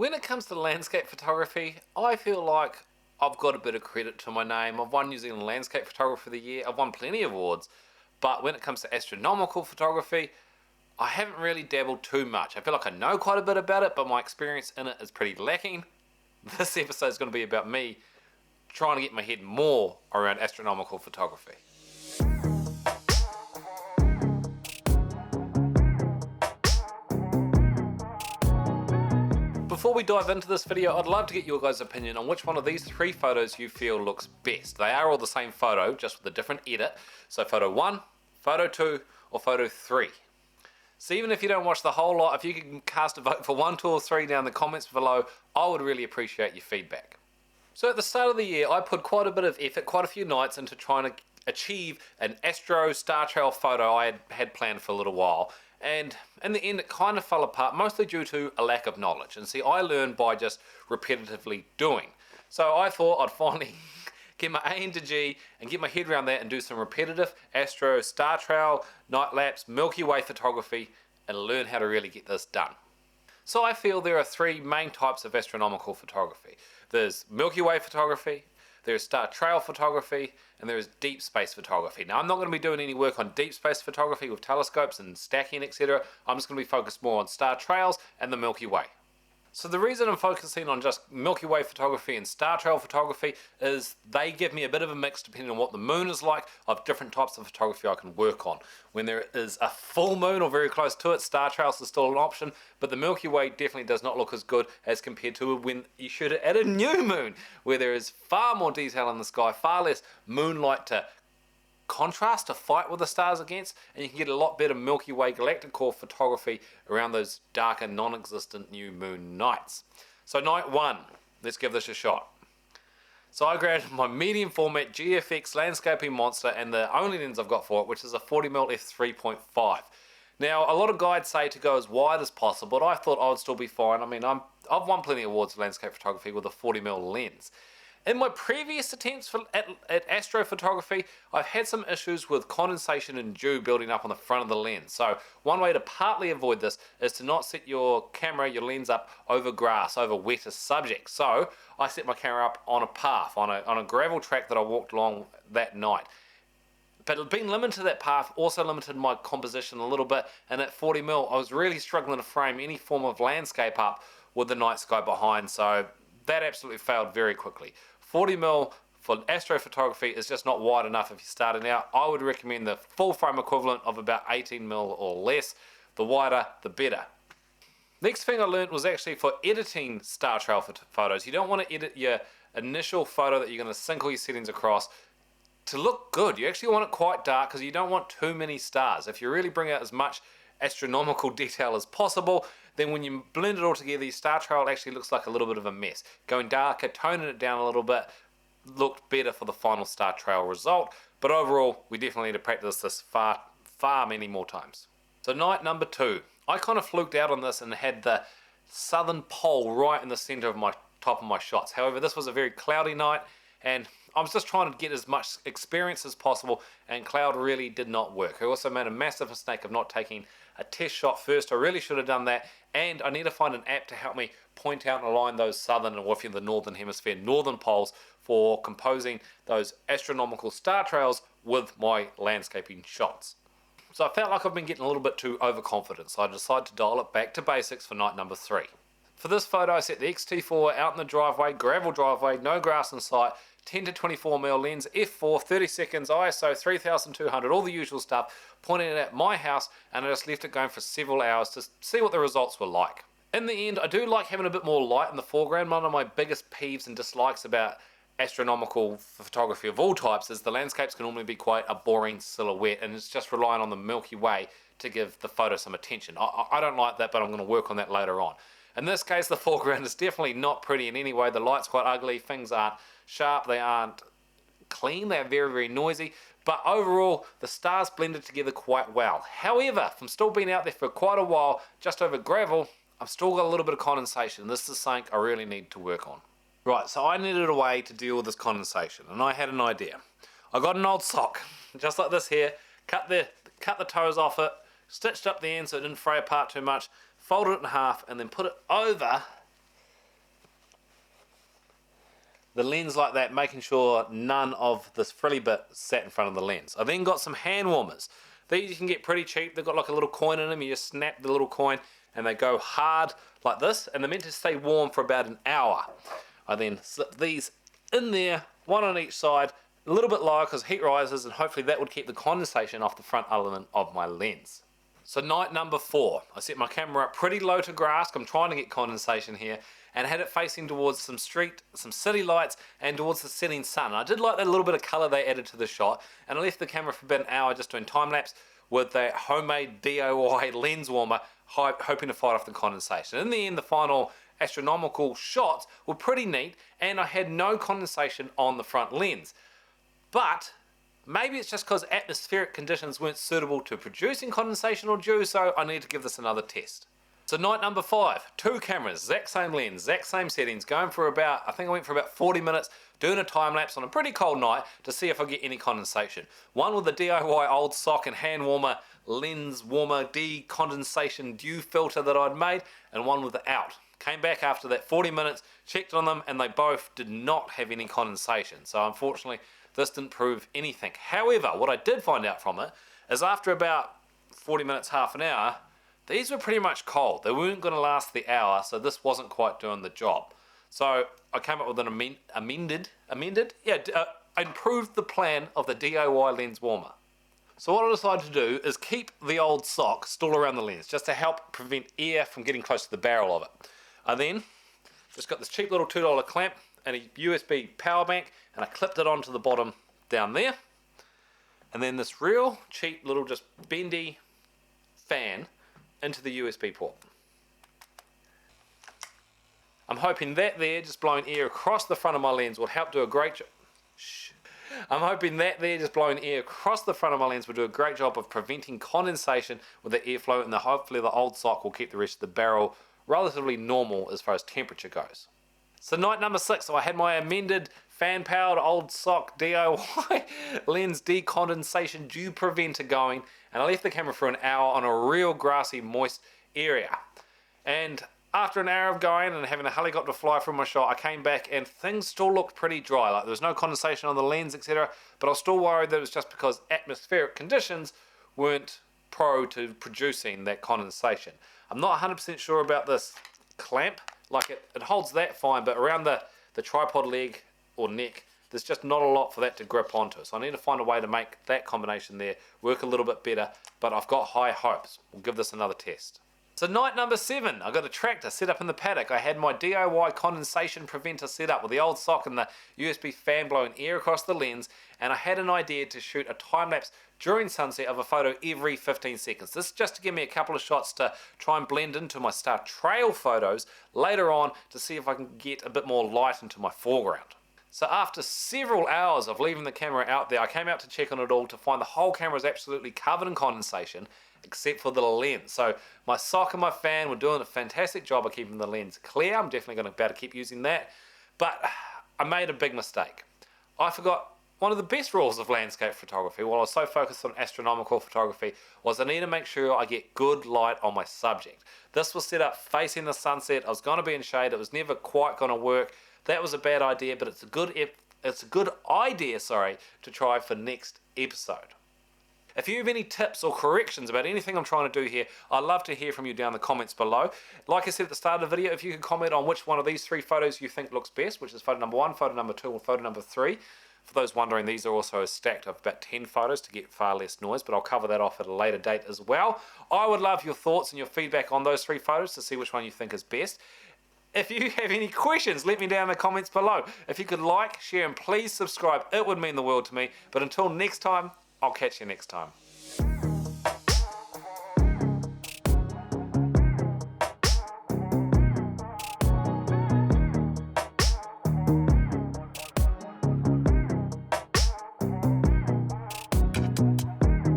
When it comes to landscape photography, I feel like I've got a bit of credit to my name. I've won New Zealand Landscape Photographer of the Year, I've won plenty of awards, but when it comes to astronomical photography, I haven't really dabbled too much. I feel like I know quite a bit about it, but my experience in it is pretty lacking. This episode is going to be about me trying to get my head more around astronomical photography. Before we dive into this video, I'd love to get your guys' opinion on which one of these three photos you feel looks best. They are all the same photo, just with a different edit. So photo 1, photo 2, or photo 3. So even if you don't watch the whole lot, if you can cast a vote for 1, 2, or 3 down in the comments below, I would really appreciate your feedback. So at the start of the year, I put quite a bit of effort, quite a few nights into trying to achieve an astro star trail photo I had planned for a little while. And in the end, it kind of fell apart, mostly due to a lack of knowledge. And see, I learned by just repetitively doing. So I thought I'd finally get my A into G and get my head around that and do some repetitive astro, star trail, night lapse, Milky Way photography and learn how to really get this done. So I feel there are three main types of astronomical photography. There's Milky Way photography, there's star trail photography, and there is deep space photography. Now I'm not going to be doing any work on deep space photography with telescopes and stacking, etc. I'm just going to be focused more on star trails and the Milky Way. So the reason I'm focusing on just Milky Way photography and star trail photography is they give me a bit of a mix, depending on what the moon is like, of different types of photography I can work on. When there is a full moon or very close to it, star trails is still an option, but the Milky Way definitely does not look as good as compared to when you shoot it at a new moon, where there is far more detail in the sky, far less moonlight to contrast to fight with the stars against, and you can get a lot better Milky Way galactic core photography around those darker non-existent new moon nights. So night 1, let's give this a shot. So I grabbed my medium format GFX landscaping monster and the only lens I've got for it, which is a 40mm f3.5. Now a lot of guides say to go as wide as possible, but I thought I would still be fine. I mean, I've won plenty of awards for landscape photography with a 40mm lens. In my previous attempts at astrophotography, I've had some issues with condensation and dew building up on the front of the lens. So one way to partly avoid this is to not set your camera, your lens up over grass, over wetter subjects. So I set my camera up on a path, on a gravel track that I walked along that night. But being limited to that path also limited my composition a little bit, and at 40mm I was really struggling to frame any form of landscape up with the night sky behind, so that absolutely failed very quickly. 40mm for astrophotography is just not wide enough if you're starting out. I would recommend the full frame equivalent of about 18mm or less. The wider, the better. Next thing I learned was actually for editing star trail photos. You don't want to edit your initial photo that you're going to sync all your settings across to look good. You actually want it quite dark because you don't want too many stars. If you really bring out as much astronomical detail as possible, then when you blend it all together, your star trail actually looks like a little bit of a mess. Going darker, toning it down a little bit, looked better for the final star trail result, but overall we definitely need to practice this far many more times. So night number 2, I kind of fluked out on this and had the southern pole right in the center of my top of my shots. However, this was a very cloudy night and I was just trying to get as much experience as possible, and cloud really did not work. I also made a massive mistake of not taking a test shot first. I really should have done that, and I need to find an app to help me point out and align those southern, or if you're in the northern hemisphere, northern poles for composing those astronomical star trails with my landscaping shots. So I felt like I've been getting a little bit too overconfident, so I decided to dial it back to basics for night number 3. For this photo, I set the XT4 out in the driveway, gravel driveway, no grass in sight, 10 to 24mm lens, f4, 30 seconds, ISO 3200, all the usual stuff, pointing it at my house, and I just left it going for several hours to see what the results were like. In the end, I do like having a bit more light in the foreground. One of my biggest peeves and dislikes about astronomical photography of all types is the landscapes can normally be quite a boring silhouette, and it's just relying on the Milky Way to give the photo some attention. I don't like that, but I'm going to work on that later on. In this case, the foreground is definitely not pretty in any way. The light's quite ugly, things aren't sharp, they aren't clean, they're very, very noisy, but overall, the stars blended together quite well. However, from still being out there for quite a while, just over gravel, I've still got a little bit of condensation. This is something I really need to work on. Right, so I needed a way to deal with this condensation, and I had an idea. I got an old sock, just like this here, cut the toes off it, stitched up the end so it didn't fray apart too much, folded it in half, and then put it over the lens like that, making sure none of this frilly bit sat in front of the lens. I then got some hand warmers. These you can get pretty cheap. They've got like a little coin in them. You just snap the little coin and they go hard like this, and they're meant to stay warm for about an hour. I then slip these in there, one on each side, a little bit lower because heat rises, and hopefully that would keep the condensation off the front element of my lens. So night number 4, I set my camera up pretty low to grass. I'm trying to get condensation here, and had it facing towards some street, some city lights, and towards the setting sun. And I did like that little bit of colour they added to the shot, and I left the camera for about an hour just doing time lapse with that homemade DIY lens warmer, hoping to fight off the condensation. In the end, the final astronomical shots were pretty neat, and I had no condensation on the front lens. But maybe it's just because atmospheric conditions weren't suitable to producing condensation or dew, so I need to give this another test. So night number 5, 2 cameras, exact same lens, exact same settings, going for about, I think I went for about 40 minutes, doing a time lapse on a pretty cold night to see if I get any condensation. One with the DIY old sock and hand warmer, lens warmer, decondensation dew filter that I'd made, and one without. Came back after that 40 minutes, checked on them, and they both did not have any condensation. So unfortunately, this didn't prove anything. However, what I did find out from it is after about 40 minutes, half an hour, these were pretty much cold. They weren't going to last the hour, so this wasn't quite doing the job. So I came up with an improved the plan of the DIY lens warmer. So what I decided to do is keep the old sock still around the lens, just to help prevent air from getting close to the barrel of it. I then just got this cheap little $2 clamp and a USB power bank, and I clipped it onto the bottom down there. And then this real cheap little just bendy fan into the USB port. I'm hoping that there, just blowing air across the front of my lens, will help do a great job. I'm hoping that there, just blowing air across the front of my lens, will do a great job of preventing condensation with the airflow, and hopefully the old sock will keep the rest of the barrel relatively normal as far as temperature goes. So night number 6, so I had my amended fan-powered old sock DIY lens decondensation dew preventer going, and I left the camera for an hour on a real grassy, moist area. And after an hour of going and having a helicopter fly through my shot, I came back and things still looked pretty dry. Like there was no condensation on the lens, etc. But I was still worried that it was just because atmospheric conditions weren't pro to producing that condensation. I'm not 100% sure about this clamp. Like it holds that fine, but around the tripod leg or neck, there's just not a lot for that to grip onto. So I need to find a way to make that combination there work a little bit better, but I've got high hopes. We'll give this another test. So night number 7, I got a tractor set up in the paddock. I had my DIY condensation preventer set up with the old sock and the USB fan blowing air across the lens, and I had an idea to shoot a time lapse during sunset of a photo every 15 seconds. This is just to give me a couple of shots to try and blend into my star trail photos later on to see if I can get a bit more light into my foreground. So after several hours of leaving the camera out there, I came out to check on it all to find the whole camera is absolutely covered in condensation except for the lens. So my sock and my fan were doing a fantastic job of keeping the lens clear. I'm definitely going to be able to keep using that. But I made a big mistake. I forgot one of the best rules of landscape photography while I was so focused on astronomical photography was I need to make sure I get good light on my subject. This was set up facing the sunset. I was going to be in shade. It was never quite going to work. That was a bad idea, but it's a good idea to try for next episode. If you have any tips or corrections about anything I'm trying to do here, I'd love to hear from you down in the comments below. Like I said at the start of the video, if you could comment on which one of these 3 photos you think looks best, which is photo number 1, photo number 2, or photo number 3. For those wondering, these are also stacked of about 10 photos to get far less noise, but I'll cover that off at a later date as well. I would love your thoughts and your feedback on those 3 photos to see which one you think is best. If you have any questions, let me know in the comments below. If you could like, share, and please subscribe, it would mean the world to me. But until next time, I'll catch you next time.